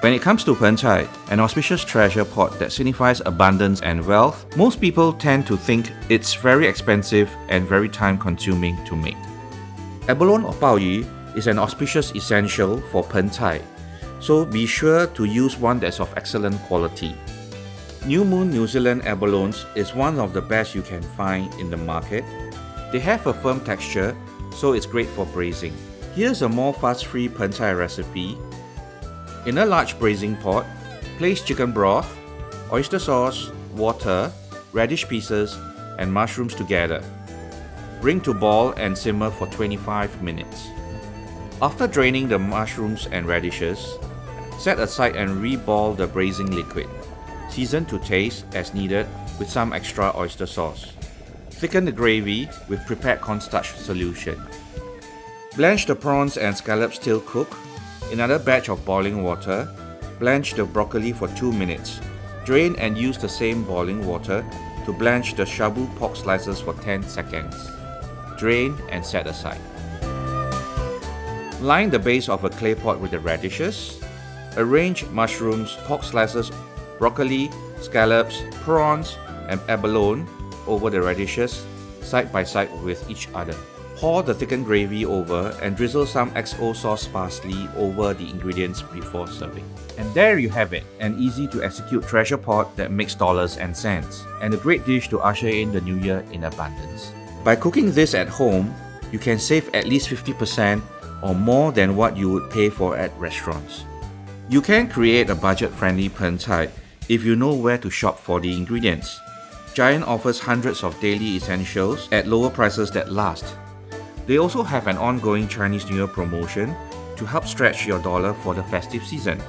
When it comes to Pen Chai, an auspicious treasure pot that signifies abundance and wealth, most people tend to think it's very expensive and very time-consuming to make. Abalone or Baoyu is an auspicious essential for Pen Chai, so be sure to use one that's of excellent quality. New Moon New Zealand abalones is one of the best you can find in the market. They have a firm texture, so it's great for braising. Here's a more fuss-free Pen Chai recipe. In a large braising pot, place chicken broth, oyster sauce, water, radish pieces, and mushrooms together. Bring to boil and simmer for 25 minutes. After draining the mushrooms and radishes, set aside and re-boil the braising liquid. Season to taste as needed with some extra oyster sauce. Thicken the gravy with prepared cornstarch solution. Blanch the prawns and scallops till cooked. In another batch of boiling water, blanch the broccoli for 2 minutes. Drain and use the same boiling water to blanch the shabu pork slices for 10 seconds. Drain and set aside. Line the base of a clay pot with the radishes. Arrange mushrooms, pork slices, broccoli, scallops, prawns, and abalone over the radishes, side by side with each other. Pour the thickened gravy over and drizzle some XO sauce parsley over the ingredients before serving. And there you have it, an easy to execute treasure pot that makes dollars and cents, and a great dish to usher in the new year in abundance. By cooking this at home, you can save at least 50% or more than what you would pay for at restaurants. You can create a budget-friendly Pen Chai if you know where to shop for the ingredients. Giant offers hundreds of daily essentials at lower prices that last. They also have an ongoing Chinese New Year promotion to help stretch your dollar for the festive season.